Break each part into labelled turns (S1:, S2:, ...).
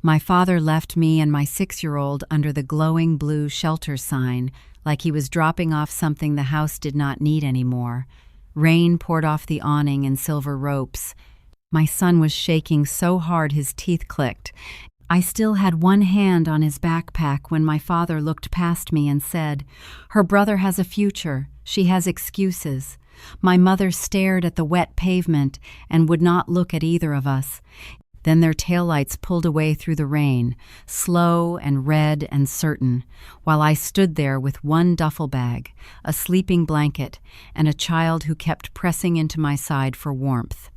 S1: My father left me and my 6-year-old under the glowing blue shelter sign, like he was dropping off something the house did not need anymore. Rain poured off the awning in silver ropes. My son was shaking so hard his teeth clicked. I still had one hand on his backpack when my father looked past me and said, "Her brother has a future. She has excuses." My mother stared at the wet pavement and would not look at either of us. Then their taillights pulled away through the rain, slow and red and certain, while I stood there with one duffel bag, a sleeping blanket, and a child who kept pressing into my side for warmth.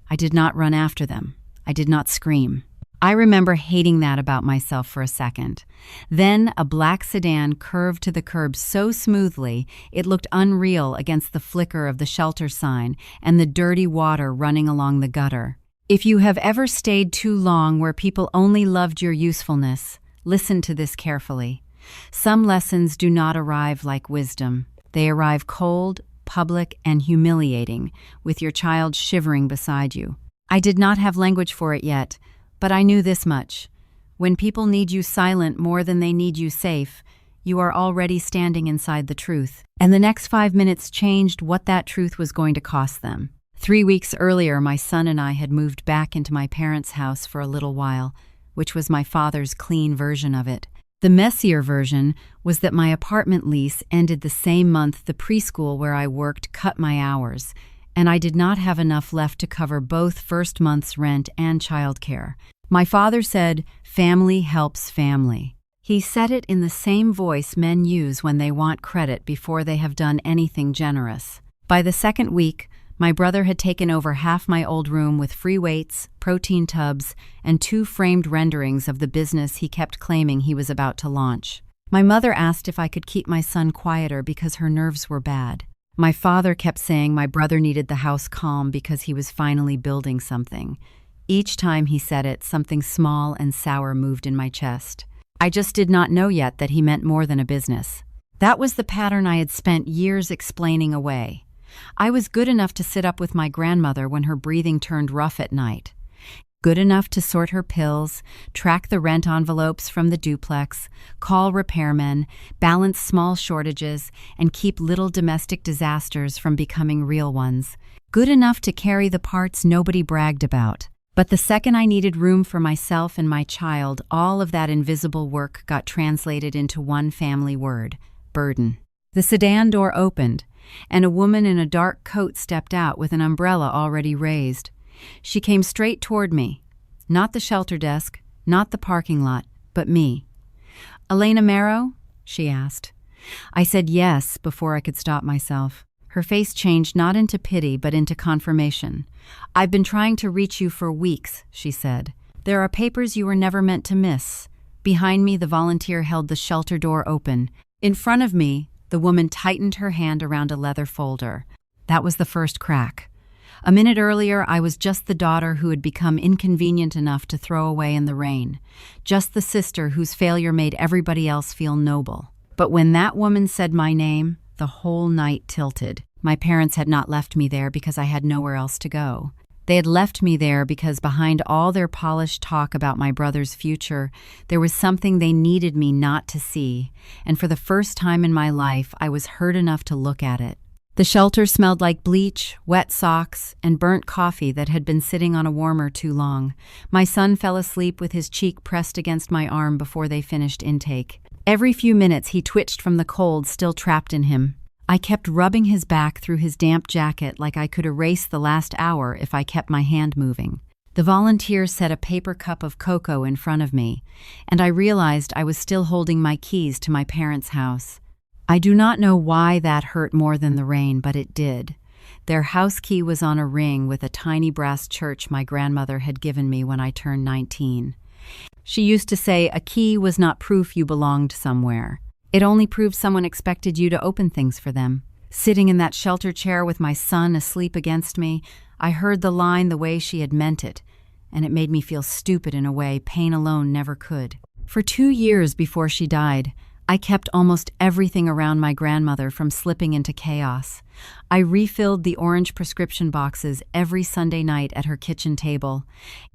S1: I did not run after them. I did not scream. I remember hating that about myself for a second. Then a black sedan curved to the curb so smoothly it looked unreal against the flicker of the shelter sign and the dirty water running along the gutter. If you have ever stayed too long where people only loved your usefulness, listen to this carefully. Some lessons do not arrive like wisdom. They arrive cold, public, and humiliating, with your child shivering beside you. I did not have language for it yet, but I knew this much. When people need you silent more than they need you safe, you are already standing inside the truth. And the next 5 minutes changed what that truth was going to cost them. 3 weeks earlier, my son and I had moved back into my parents' house for a little while, which was my father's clean version of it. The messier version was that my apartment lease ended the same month the preschool where I worked cut my hours, and I did not have enough left to cover both first month's rent and childcare. My father said, "Family helps family." He said it in the same voice men use when they want credit before they have done anything generous. By the second week, my brother had taken over half my old room with free weights, protein tubs, and 2 framed renderings of the business he kept claiming he was about to launch. My mother asked if I could keep my son quieter because her nerves were bad. My father kept saying my brother needed the house calm because he was finally building something. Each time he said it, something small and sour moved in my chest. I just did not know yet that he meant more than a business. That was the pattern I had spent years explaining away. I was good enough to sit up with my grandmother when her breathing turned rough at night. Good enough to sort her pills, track the rent envelopes from the duplex, call repairmen, balance small shortages, and keep little domestic disasters from becoming real ones. Good enough to carry the parts nobody bragged about. But the second I needed room for myself and my child, all of that invisible work got translated into one family word: burden. The sedan door opened, and a woman in a dark coat stepped out with an umbrella already raised. She came straight toward me. Not the shelter desk, not the parking lot, but me. "Elena Marrow?" she asked. I said yes before I could stop myself. Her face changed not into pity but into confirmation. "I've been trying to reach you for weeks," she said. "There are papers you were never meant to miss." Behind me, the volunteer held the shelter door open. In front of me, the woman tightened her hand around a leather folder. That was the first crack. A minute earlier, I was just the daughter who had become inconvenient enough to throw away in the rain, just the sister whose failure made everybody else feel noble. But when that woman said my name, the whole night tilted. My parents had not left me there because I had nowhere else to go. They had left me there because behind all their polished talk about my brother's future, there was something they needed me not to see, and for the first time in my life, I was hurt enough to look at it. The shelter smelled like bleach, wet socks, and burnt coffee that had been sitting on a warmer too long. My son fell asleep with his cheek pressed against my arm before they finished intake. Every few minutes he twitched from the cold still trapped in him. I kept rubbing his back through his damp jacket like I could erase the last hour if I kept my hand moving. The volunteer set a paper cup of cocoa in front of me, and I realized I was still holding my keys to my parents' house. I do not know why that hurt more than the rain, but it did. Their house key was on a ring with a tiny brass church my grandmother had given me when I turned 19. She used to say a key was not proof you belonged somewhere. It only proved someone expected you to open things for them. Sitting in that shelter chair with my son asleep against me, I heard the line the way she had meant it, and it made me feel stupid in a way pain alone never could. For 2 years before she died, I kept almost everything around my grandmother from slipping into chaos. I refilled the orange prescription boxes every Sunday night at her kitchen table,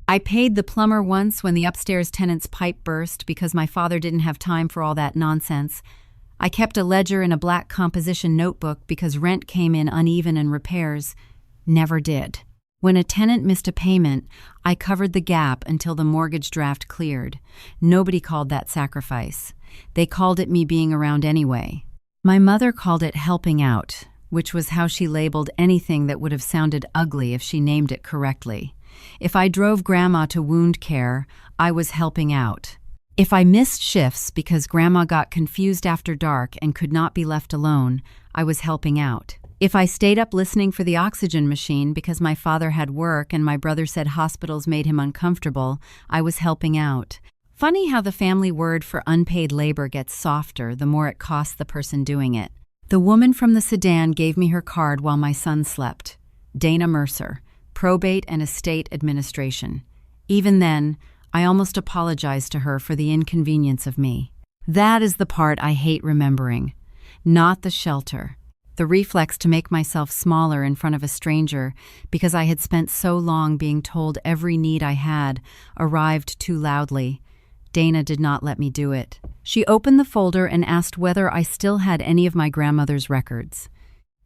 S1: I paid the plumber once when the upstairs tenant's pipe burst because my father didn't have time for all that nonsense. I kept a ledger in a black composition notebook because rent came in uneven and repairs never did. When a tenant missed a payment, I covered the gap until the mortgage draft cleared. Nobody called that sacrifice. They called it me being around anyway. My mother called it helping out, which was how she labeled anything that would have sounded ugly if she named it correctly. If I drove Grandma to wound care, I was helping out. If I missed shifts because Grandma got confused after dark and could not be left alone, I was helping out. If I stayed up listening for the oxygen machine because my father had work and my brother said hospitals made him uncomfortable, I was helping out. Funny how the family word for unpaid labor gets softer the more it costs the person doing it. The woman from the Sedan gave me her card while my son slept. Dana Mercer, Probate and Estate Administration. Even then, I almost apologized to her for the inconvenience of me. That is the part I hate remembering, not the shelter. The reflex to make myself smaller in front of a stranger because I had spent so long being told every need I had arrived too loudly. Dana did not let me do it. She opened the folder and asked whether I still had any of my grandmother's records.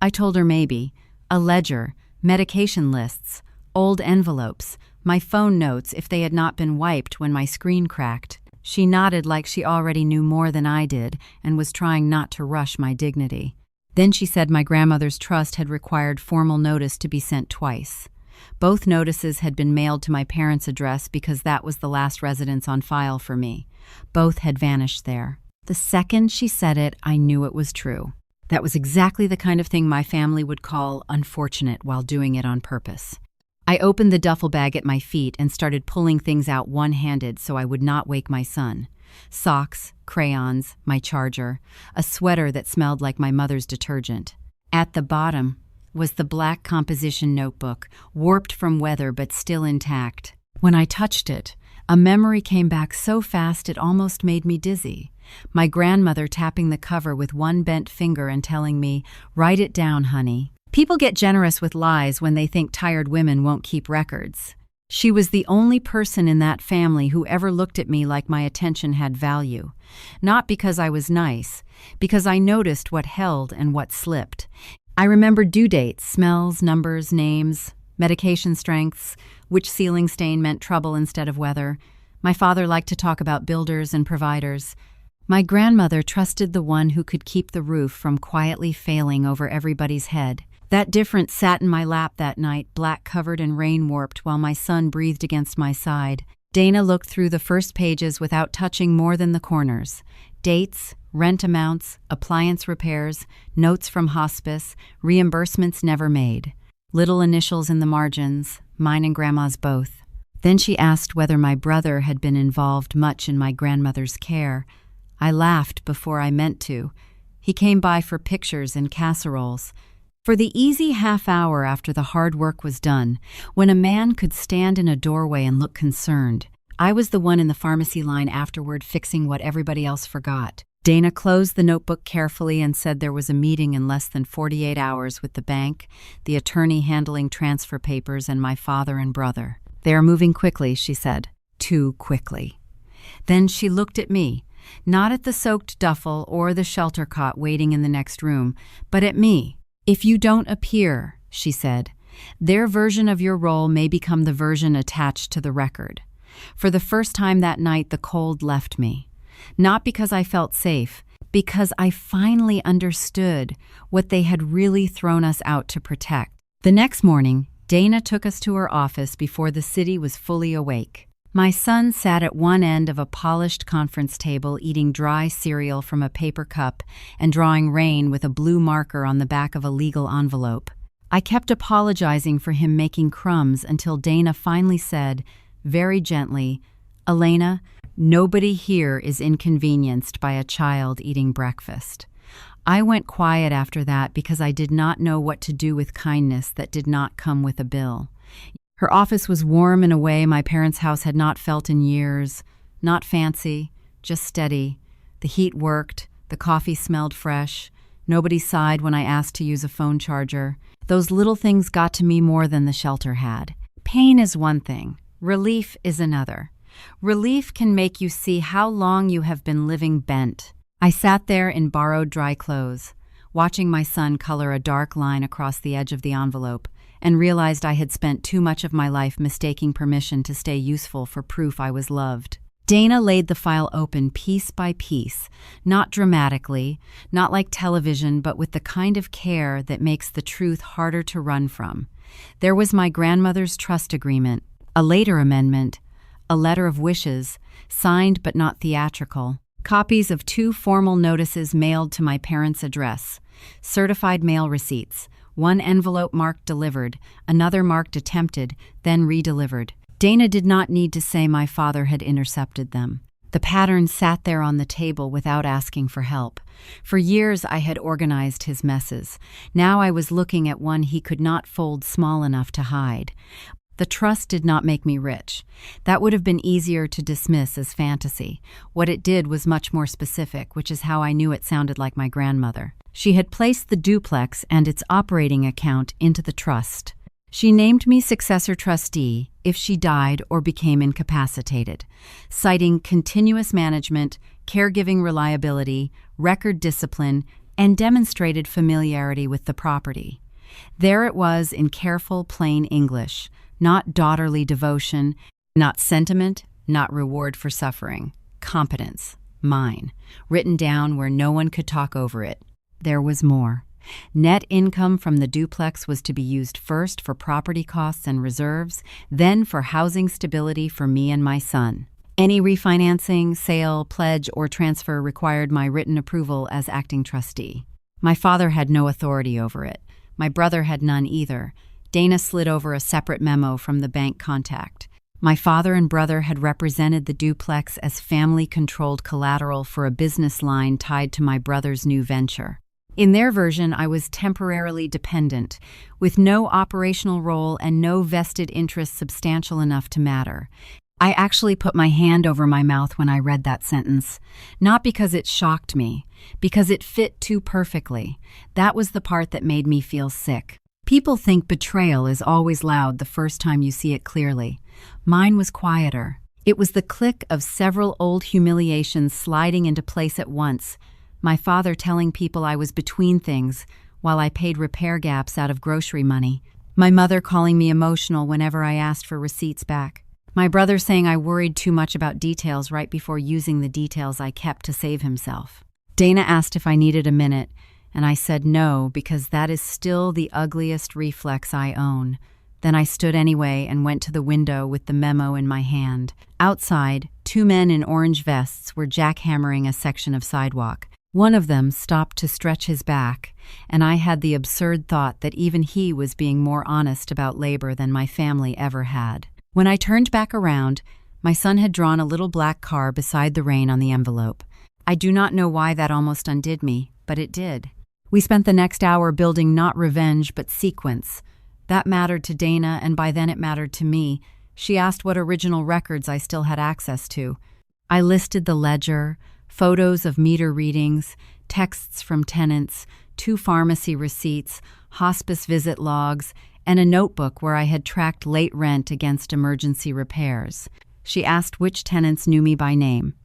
S1: I told her maybe. A ledger, medication lists, old envelopes, my phone notes if they had not been wiped when my screen cracked. She nodded like she already knew more than I did and was trying not to rush my dignity. Then she said my grandmother's trust had required formal notice to be sent twice. Both notices had been mailed to my parents' address because that was the last residence on file for me. Both had vanished there. The second she said it, I knew it was true. That was exactly the kind of thing my family would call unfortunate while doing it on purpose. I opened the duffel bag at my feet and started pulling things out one-handed so I would not wake my son. Socks, crayons, my charger, a sweater that smelled like my mother's detergent. At the bottom was the black composition notebook, warped from weather but still intact. When I touched it, a memory came back so fast it almost made me dizzy. My grandmother tapping the cover with one bent finger and telling me, "Write it down, honey." People get generous with lies when they think tired women won't keep records. She was the only person in that family who ever looked at me like my attention had value. Not because I was nice, because I noticed what held and what slipped. I remembered due dates, smells, numbers, names, medication strengths, which ceiling stain meant trouble instead of weather. My father liked to talk about builders and providers. My grandmother trusted the one who could keep the roof from quietly failing over everybody's head. That difference sat in my lap that night, black-covered and rain-warped, while my son breathed against my side. Dana looked through the first pages without touching more than the corners. Dates, rent amounts, appliance repairs, notes from hospice, reimbursements never made. Little initials in the margins, mine and Grandma's both. Then she asked whether my brother had been involved much in my grandmother's care. I laughed before I meant to. He came by for pictures and casseroles. For the easy half hour after the hard work was done, when a man could stand in a doorway and look concerned, I was the one in the pharmacy line afterward fixing what everybody else forgot. Dana closed the notebook carefully and said there was a meeting in less than 48 hours with the bank, the attorney handling transfer papers, and my father and brother. "They are moving quickly," she said. "Too quickly." Then she looked at me, not at the soaked duffel or the shelter cot waiting in the next room, but at me. "If you don't appear," she said, "their version of your role may become the version attached to the record." For the first time that night, the cold left me. Not because I felt safe, because I finally understood what they had really thrown us out to protect. The next morning, Dana took us to her office before the city was fully awake. My son sat at one end of a polished conference table eating dry cereal from a paper cup and drawing rain with a blue marker on the back of a legal envelope. I kept apologizing for him making crumbs until Dana finally said, very gently, "Elena, nobody here is inconvenienced by a child eating breakfast." I went quiet after that because I did not know what to do with kindness that did not come with a bill. Her office was warm in a way my parents' house had not felt in years. Not fancy, just steady. The heat worked, the coffee smelled fresh. Nobody sighed when I asked to use a phone charger. Those little things got to me more than the shelter had. Pain is one thing, Relief is another. Relief can make you see how long you have been living bent. I sat there in borrowed dry clothes, watching my son color a dark line across the edge of the envelope, and realized I had spent too much of my life mistaking permission to stay useful for proof I was loved. Dana laid the file open piece by piece, not dramatically, not like television, but with the kind of care that makes the truth harder to run from. There was my grandmother's trust agreement, a later amendment, a letter of wishes, signed but not theatrical, copies of 2 formal notices mailed to my parents' address, certified mail receipts, one envelope marked delivered, another marked attempted, then redelivered. Dana did not need to say my father had intercepted them. The pattern sat there on the table without asking for help. For years I had organized his messes. Now I was looking at one he could not fold small enough to hide. The trust did not make me rich. That would have been easier to dismiss as fantasy. What it did was much more specific, which is how I knew it sounded like my grandmother. She had placed the duplex and its operating account into the trust. She named me successor trustee if she died or became incapacitated, citing continuous management, caregiving reliability, record discipline, and demonstrated familiarity with the property. There it was in careful, plain English, not daughterly devotion, not sentiment, not reward for suffering. Competence, mine, written down where no one could talk over it. There was more. Net income from the duplex was to be used first for property costs and reserves, then for housing stability for me and my son. Any refinancing, sale, pledge, or transfer required my written approval as acting trustee. My father had no authority over it. My brother had none either. Dana slid over a separate memo from the bank contact. My father and brother had represented the duplex as family-controlled collateral for a business line tied to my brother's new venture. In their version, I was temporarily dependent, with no operational role and no vested interest substantial enough to matter. I actually put my hand over my mouth when I read that sentence, not because it shocked me, because it fit too perfectly. That was the part that made me feel sick. People think betrayal is always loud the first time you see it clearly. Mine was quieter. It was the click of several old humiliations sliding into place at once. My father telling people I was between things while I paid repair gaps out of grocery money. My mother calling me emotional whenever I asked for receipts back. My brother saying I worried too much about details right before using the details I kept to save himself. Dana asked if I needed a minute, and I said no because that is still the ugliest reflex I own. Then I stood anyway and went to the window with the memo in my hand. Outside, 2 men in orange vests were jackhammering a section of sidewalk. One of them stopped to stretch his back, and I had the absurd thought that even he was being more honest about labor than my family ever had. When I turned back around, my son had drawn a little black car beside the rain on the envelope. I do not know why that almost undid me, but it did. We spent the next hour building not revenge but sequence. That mattered to Dana, and by then it mattered to me. She asked what original records I still had access to. I listed the ledger, photos of meter readings, texts from tenants, 2 pharmacy receipts, hospice visit logs, and a notebook where I had tracked late rent against emergency repairs. She asked which tenants knew me by name.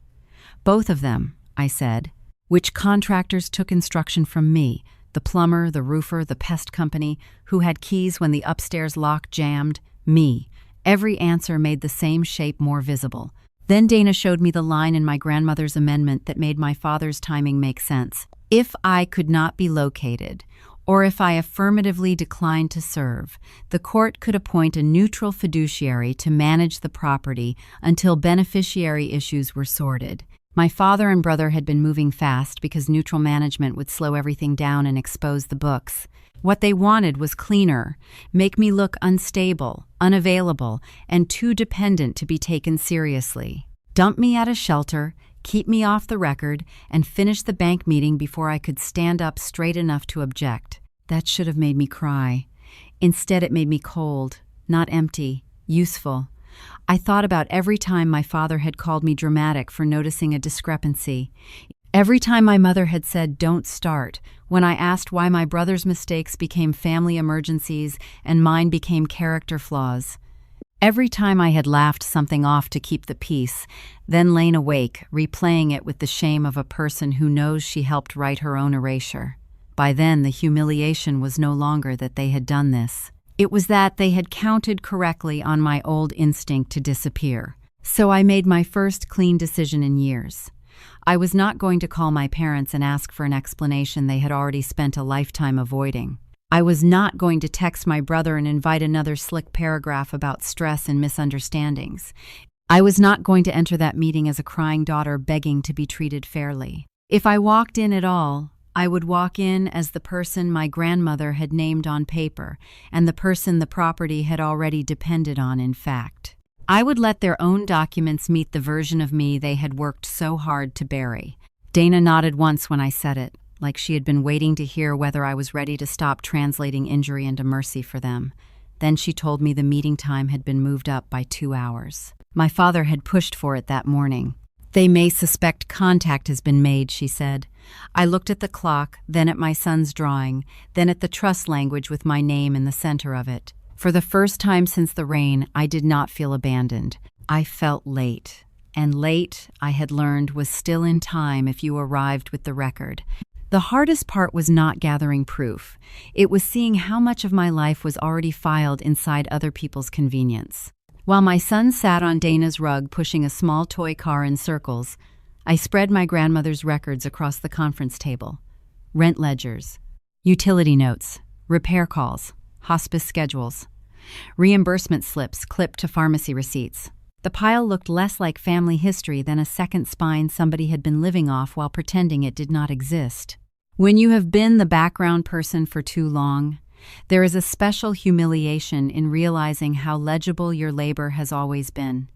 S1: Both of them, I said. Which contractors took instruction from me, the plumber, the roofer, the pest company, who had keys when the upstairs lock jammed? Me. Every answer made the same shape more visible. Then Dana showed me the line in my grandmother's amendment that made my father's timing make sense. If I could not be located, or if I affirmatively declined to serve, the court could appoint a neutral fiduciary to manage the property until beneficiary issues were sorted. My father and brother had been moving fast because neutral management would slow everything down and expose the books. What they wanted was cleaner, make me look unstable, unavailable, and too dependent to be taken seriously. Dump me at a shelter, keep me off the record, and finish the bank meeting before I could stand up straight enough to object. That should have made me cry. Instead, it made me cold, not empty, useful. I thought about every time my father had called me dramatic for noticing a discrepancy. Every time my mother had said, "Don't start," when I asked why my brother's mistakes became family emergencies and mine became character flaws. Every time I had laughed something off to keep the peace, then lain awake, replaying it with the shame of a person who knows she helped write her own erasure. By then, the humiliation was no longer that they had done this. It was that they had counted correctly on my old instinct to disappear. So I made my first clean decision in years. I was not going to call my parents and ask for an explanation they had already spent a lifetime avoiding. I was not going to text my brother and invite another slick paragraph about stress and misunderstandings. I was not going to enter that meeting as a crying daughter begging to be treated fairly. If I walked in at all, I would walk in as the person my grandmother had named on paper and the person the property had already depended on in fact. I would let their own documents meet the version of me they had worked so hard to bury. Dana nodded once when I said it, like she had been waiting to hear whether I was ready to stop translating injury into mercy for them. Then she told me the meeting time had been moved up by 2 hours. My father had pushed for it that morning. "They may suspect contact has been made," she said. I looked at the clock, then at my son's drawing, then at the trust language with my name in the center of it. For the first time since the rain, I did not feel abandoned. I felt late. And late, I had learned, was still in time if you arrived with the record. The hardest part was not gathering proof. It was seeing how much of my life was already filed inside other people's convenience. While my son sat on Dana's rug pushing a small toy car in circles, I spread my grandmother's records across the conference table. Rent ledgers, utility notes, repair calls, hospice schedules, reimbursement slips clipped to pharmacy receipts. The pile looked less like family history than a second spine somebody had been living off while pretending it did not exist. When you have been the background person for too long, there is a special humiliation in realizing how legible your labor has always been.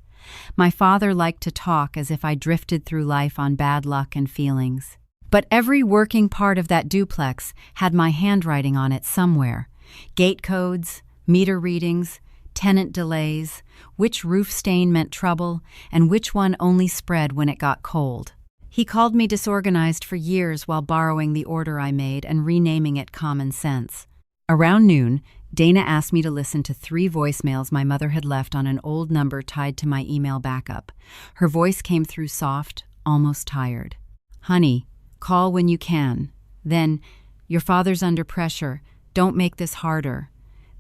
S1: My father liked to talk as if I drifted through life on bad luck and feelings. But every working part of that duplex had my handwriting on it somewhere. Gate codes, meter readings, tenant delays, which roof stain meant trouble, and which one only spread when it got cold. He called me disorganized for years while borrowing the order I made and renaming it common sense. Around noon, Dana asked me to listen to 3 voicemails my mother had left on an old number tied to my email backup. Her voice came through soft, almost tired. "Honey, call when you can." Then, "Your father's under pressure. Don't make this harder."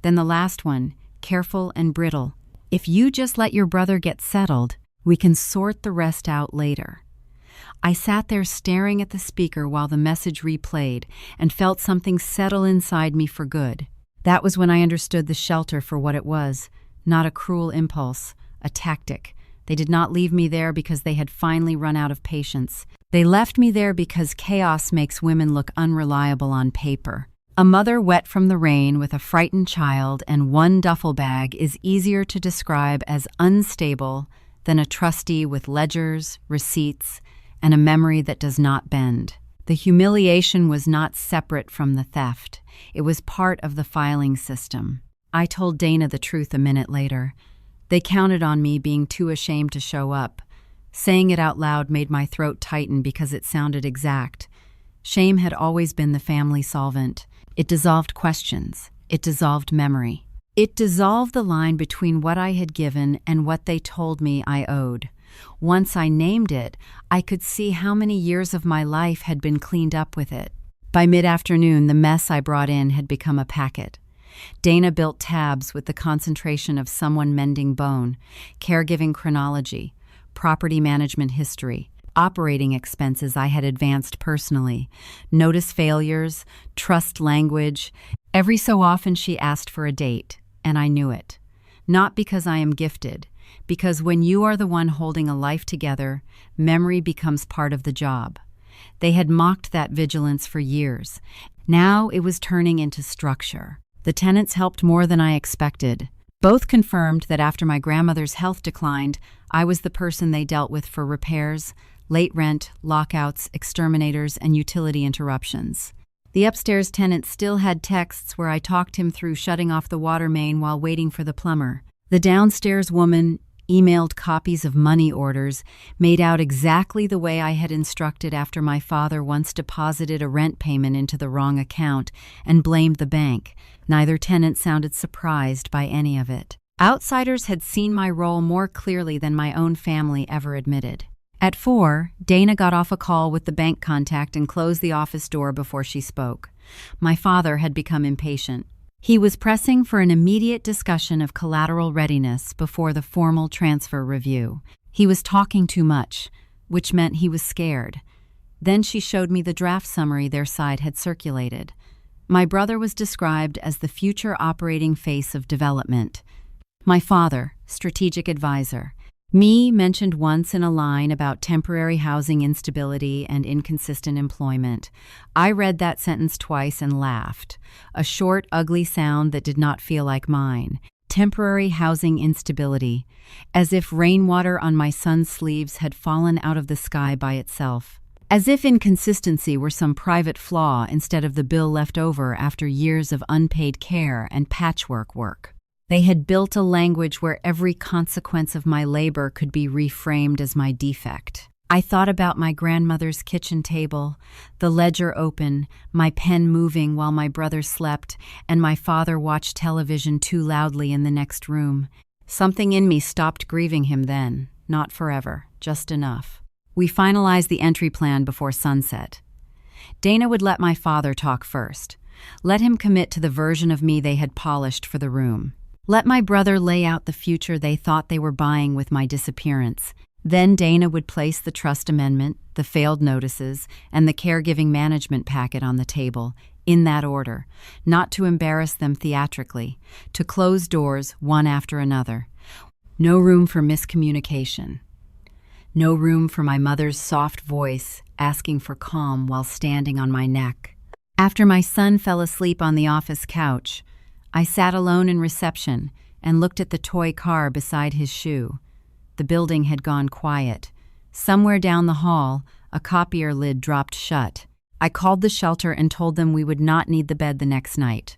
S1: Then the last one, careful and brittle. "If you just let your brother get settled, we can sort the rest out later." I sat there staring at the speaker while the message replayed and felt something settle inside me for good. That was when I understood the shelter for what it was, not a cruel impulse, a tactic. They did not leave me there because they had finally run out of patience. They left me there because chaos makes women look unreliable on paper. A mother wet from the rain with a frightened child and 1 duffel bag is easier to describe as unstable than a trustee with ledgers, receipts, and a memory that does not bend. The humiliation was not separate from the theft. It was part of the filing system. I told Dana the truth a minute later. They counted on me being too ashamed to show up. Saying it out loud made my throat tighten because it sounded exact. Shame had always been the family solvent. It dissolved questions. It dissolved memory. It dissolved the line between what I had given and what they told me I owed. Once I named it, I could see how many years of my life had been cleaned up with it. By mid-afternoon, the mess I brought in had become a packet. Dana built tabs with the concentration of someone mending bone, caregiving chronology, property management history, operating expenses I had advanced personally, notice failures, trust language. Every so often she asked for a date, and I knew it. Not because I am gifted, because when you are the one holding a life together, memory becomes part of the job. They had mocked that vigilance for years. Now it was turning into structure. The tenants helped more than I expected. Both confirmed that after my grandmother's health declined, I was the person they dealt with for repairs, late rent, lockouts, exterminators, and utility interruptions. The upstairs tenant still had texts where I talked him through shutting off the water main while waiting for the plumber. The downstairs woman emailed copies of money orders made out exactly the way I had instructed after my father once deposited a rent payment into the wrong account and blamed the bank. Neither tenant sounded surprised by any of it. Outsiders had seen my role more clearly than my own family ever admitted. At 4, Dana got off a call with the bank contact and closed the office door before she spoke. My father had become impatient. He was pressing for an immediate discussion of collateral readiness before the formal transfer review. He was talking too much, which meant he was scared. Then she showed me the draft summary their side had circulated. My brother was described as the future operating face of development. My father, strategic advisor. Me mentioned once in a line about temporary housing instability and inconsistent employment. I read that sentence twice and laughed. A short, ugly sound that did not feel like mine. Temporary housing instability. As if rainwater on my son's sleeves had fallen out of the sky by itself. As if inconsistency were some private flaw instead of the bill left over after years of unpaid care and patchwork work. They had built a language where every consequence of my labor could be reframed as my defect. I thought about my grandmother's kitchen table, the ledger open, my pen moving while my brother slept, and my father watched television too loudly in the next room. Something in me stopped grieving him then, not forever, just enough. We finalized the entry plan before sunset. Dana would let my father talk first. Let him commit to the version of me they had polished for the room. Let my brother lay out the future they thought they were buying with my disappearance. Then Dana would place the trust amendment, the failed notices, and the caregiving management packet on the table, in that order, not to embarrass them theatrically, to close doors one after another. No room for miscommunication. No room for my mother's soft voice asking for calm while standing on my neck. After my son fell asleep on the office couch, I sat alone in reception and looked at the toy car beside his shoe. The building had gone quiet. Somewhere down the hall, a copier lid dropped shut. I called the shelter and told them we would not need the bed the next night.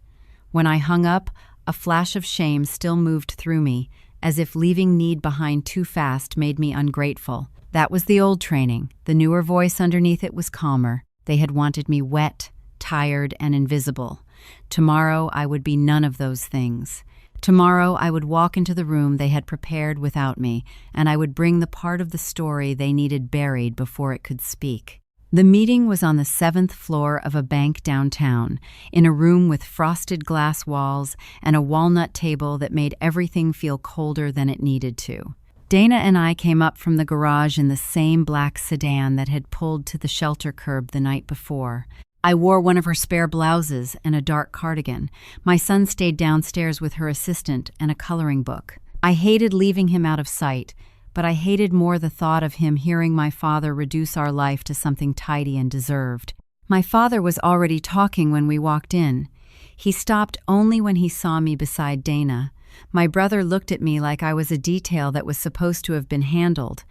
S1: When I hung up, a flash of shame still moved through me, as if leaving need behind too fast made me ungrateful. That was the old training. The newer voice underneath it was calmer. They had wanted me wet, tired, and invisible. Tomorrow I would be none of those things. Tomorrow I would walk into the room they had prepared without me, and I would bring the part of the story they needed buried before it could speak. The meeting was on the 7th floor of a bank downtown, in a room with frosted glass walls and a walnut table that made everything feel colder than it needed to. Dana and I came up from the garage in the same black sedan that had pulled to the shelter curb the night before. I wore one of her spare blouses and a dark cardigan. My son stayed downstairs with her assistant and a coloring book. I hated leaving him out of sight, but I hated more the thought of him hearing my father reduce our life to something tidy and deserved. My father was already talking when we walked in. He stopped only when he saw me beside Dana. My brother looked at me like I was a detail that was supposed to have been handled.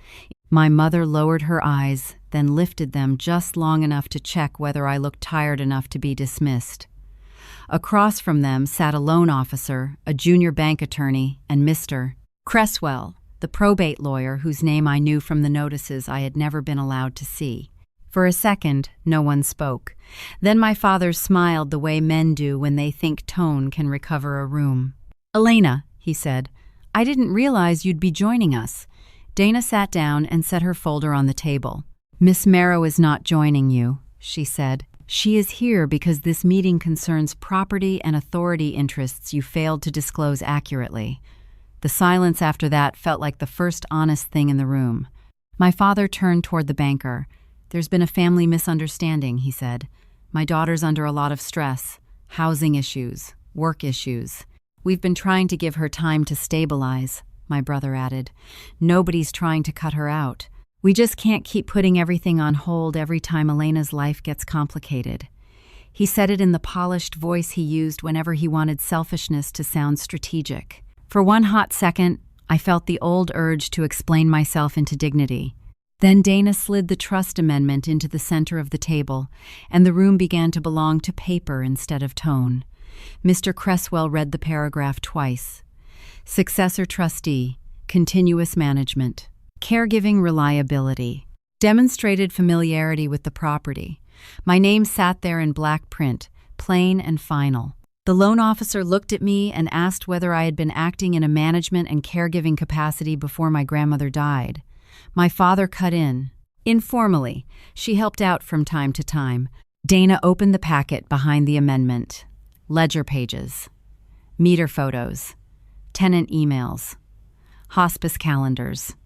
S1: My mother lowered her eyes, then lifted them just long enough to check whether I looked tired enough to be dismissed. Across from them sat a loan officer, a junior bank attorney, and Mr. Cresswell, the probate lawyer whose name I knew from the notices I had never been allowed to see. For a second, no one spoke. Then my father smiled the way men do when they think tone can recover a room. "Elena," he said, "I didn't realize you'd be joining us." Dana sat down and set her folder on the table. "Miss Marrow is not joining you," she said. "She is here because this meeting concerns property and authority interests you failed to disclose accurately." The silence after that felt like the first honest thing in the room. My father turned toward the banker. "There's been a family misunderstanding," he said. "My daughter's under a lot of stress. Housing issues, work issues. We've been trying to give her time to stabilize," my brother added. "Nobody's trying to cut her out. We just can't keep putting everything on hold every time Elena's life gets complicated." He said it in the polished voice he used whenever he wanted selfishness to sound strategic. For one hot second, I felt the old urge to explain myself into dignity. Then Dana slid the trust amendment into the center of the table, and the room began to belong to paper instead of tone. Mr. Cresswell read the paragraph twice. Successor trustee, continuous management, caregiving reliability, demonstrated familiarity with the property. My name sat there in black print, plain and final. The loan officer looked at me and asked whether I had been acting in a management and caregiving capacity before my grandmother died. My father cut in. Informally, she helped out from time to time. Dana opened the packet behind the amendment. Ledger pages, meter photos, tenant emails, hospice calendars,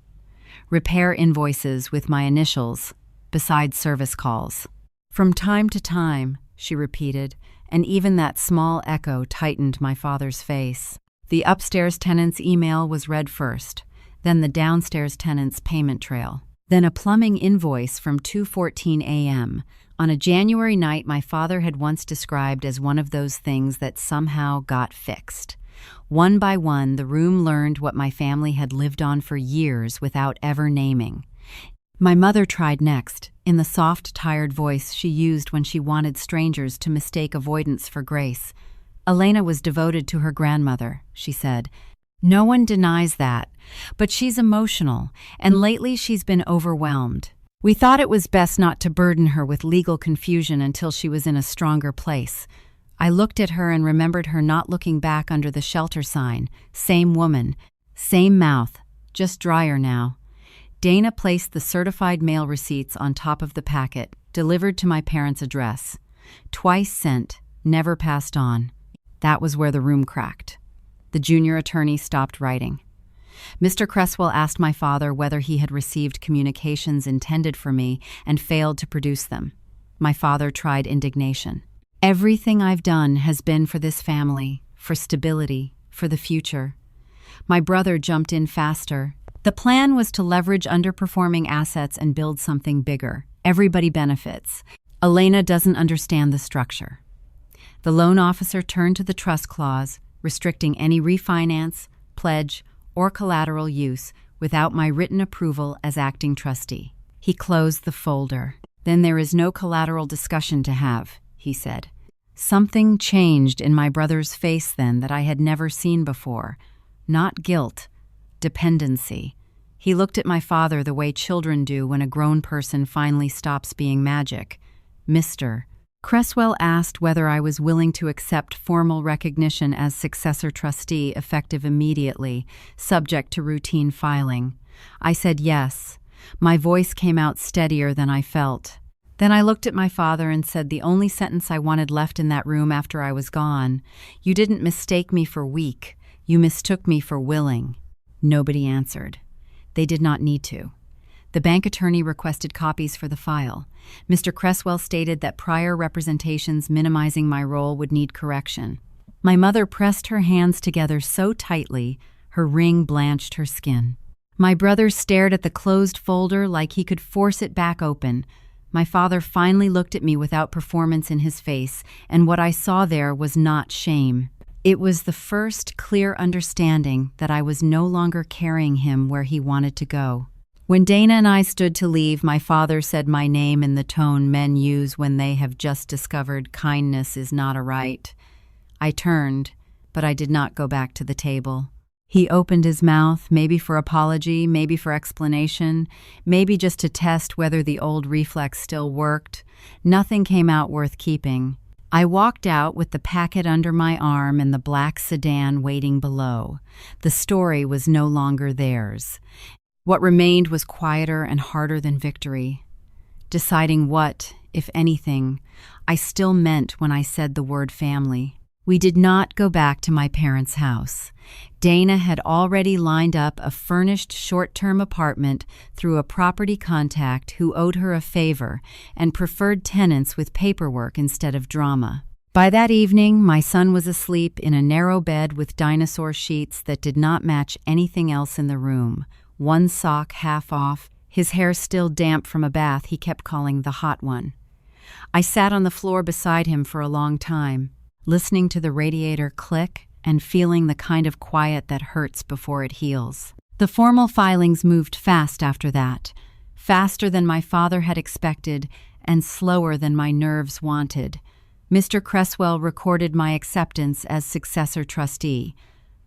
S1: repair invoices with my initials, besides service calls. From time to time, she repeated, and even that small echo tightened my father's face. The upstairs tenant's email was read first, then the downstairs tenant's payment trail, then a plumbing invoice from 2:14 a.m., on a January night my father had once described as one of those things that somehow got fixed. One by one, the room learned what my family had lived on for years without ever naming. My mother tried next, in the soft, tired voice she used when she wanted strangers to mistake avoidance for grace. Elena was devoted to her grandmother, she said. No one denies that, but she's emotional, and lately she's been overwhelmed. We thought it was best not to burden her with legal confusion until she was in a stronger place. I looked at her and remembered her not looking back under the shelter sign. Same woman, same mouth, just drier now. Dana placed the certified mail receipts on top of the packet, delivered to my parents' address. Twice sent, never passed on. That was where the room cracked. The junior attorney stopped writing. Mr. Cresswell asked my father whether he had received communications intended for me and failed to produce them. My father tried indignation. Everything I've done has been for this family, for stability, for the future. My brother jumped in faster. The plan was to leverage underperforming assets and build something bigger. Everybody benefits. Elena doesn't understand the structure. The loan officer turned to the trust clause, restricting any refinance, pledge, or collateral use without my written approval as acting trustee. He closed the folder. Then there is no collateral discussion to have, he said. Something changed in my brother's face then that I had never seen before. Not guilt, dependency. He looked at my father the way children do when a grown person finally stops being magic. Mr. Cresswell asked whether I was willing to accept formal recognition as successor trustee effective immediately, subject to routine filing. I said yes. My voice came out steadier than I felt. Then I looked at my father and said the only sentence I wanted left in that room after I was gone. You didn't mistake me for weak. You mistook me for willing. Nobody answered. They did not need to. The bank attorney requested copies for the file. Mr. Cresswell stated that prior representations minimizing my role would need correction. My mother pressed her hands together so tightly, her ring blanched her skin. My brother stared at the closed folder like he could force it back open. My father finally looked at me without performance in his face, and what I saw there was not shame. It was the first clear understanding that I was no longer carrying him where he wanted to go. When Dana and I stood to leave, my father said my name in the tone men use when they have just discovered kindness is not a right. I turned, but I did not go back to the table. He opened his mouth, maybe for apology, maybe for explanation, maybe just to test whether the old reflex still worked. Nothing came out worth keeping. I walked out with the packet under my arm and the black sedan waiting below. The story was no longer theirs. What remained was quieter and harder than victory. Deciding what, if anything, I still meant when I said the word family. We did not go back to my parents' house. Dana had already lined up a furnished short-term apartment through a property contact who owed her a favor and preferred tenants with paperwork instead of drama. By that evening, my son was asleep in a narrow bed with dinosaur sheets that did not match anything else in the room. One sock half off, his hair still damp from a bath he kept calling the hot one. I sat on the floor beside him for a long time, listening to the radiator click and feeling the kind of quiet that hurts before it heals. The formal filings moved fast after that, faster than my father had expected and slower than my nerves wanted. Mr. Cresswell recorded my acceptance as successor trustee.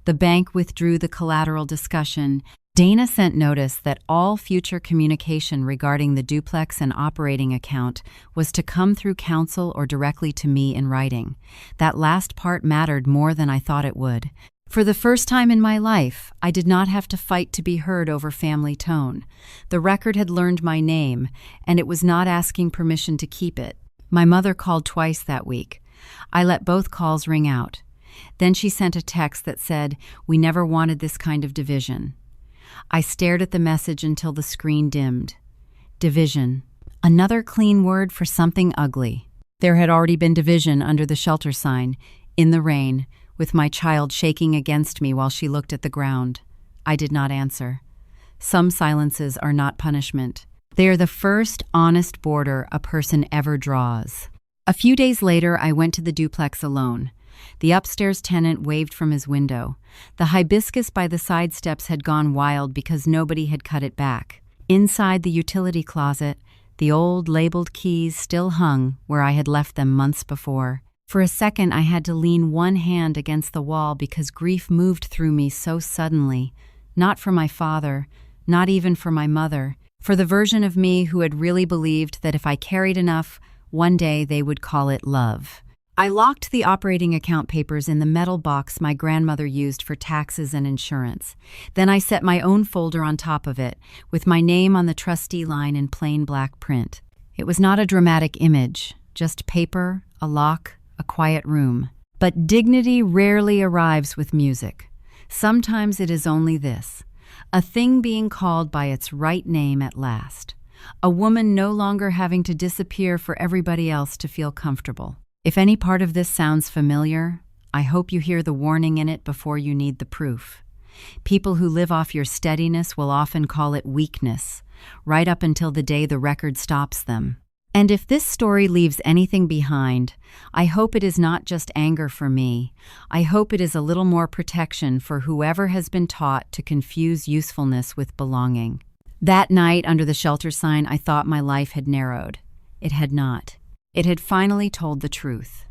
S1: The bank withdrew the collateral discussion, Dana sent notice that all future communication regarding the duplex and operating account was to come through counsel or directly to me in writing. That last part mattered more than I thought it would. For the first time in my life, I did not have to fight to be heard over family tone. The record had learned my name, and it was not asking permission to keep it. My mother called twice that week. I let both calls ring out. Then she sent a text that said, "We never wanted this kind of division." I stared at the message until the screen dimmed. Division. Another clean word for something ugly. There had already been division under the shelter sign, in the rain, with my child shaking against me while she looked at the ground. I did not answer. Some silences are not punishment. They are the first honest border a person ever draws. A few days later, I went to the duplex alone. The upstairs tenant waved from his window. The hibiscus by the side steps had gone wild because nobody had cut it back. Inside the utility closet, the old labeled keys still hung where I had left them months before. For a second, I had to lean one hand against the wall because grief moved through me so suddenly. Not for my father, not even for my mother, for the version of me who had really believed that if I carried enough, one day they would call it love. I locked the operating account papers in the metal box my grandmother used for taxes and insurance. Then I set my own folder on top of it, with my name on the trustee line in plain black print. It was not a dramatic image, just paper, a lock, a quiet room. But dignity rarely arrives with music. Sometimes it is only this: a thing being called by its right name at last. A woman no longer having to disappear for everybody else to feel comfortable. If any part of this sounds familiar, I hope you hear the warning in it before you need the proof. People who live off your steadiness will often call it weakness, right up until the day the record stops them. And if this story leaves anything behind, I hope it is not just anger for me. I hope it is a little more protection for whoever has been taught to confuse usefulness with belonging. That night under the shelter sign, I thought my life had narrowed. It had not. It had finally told the truth.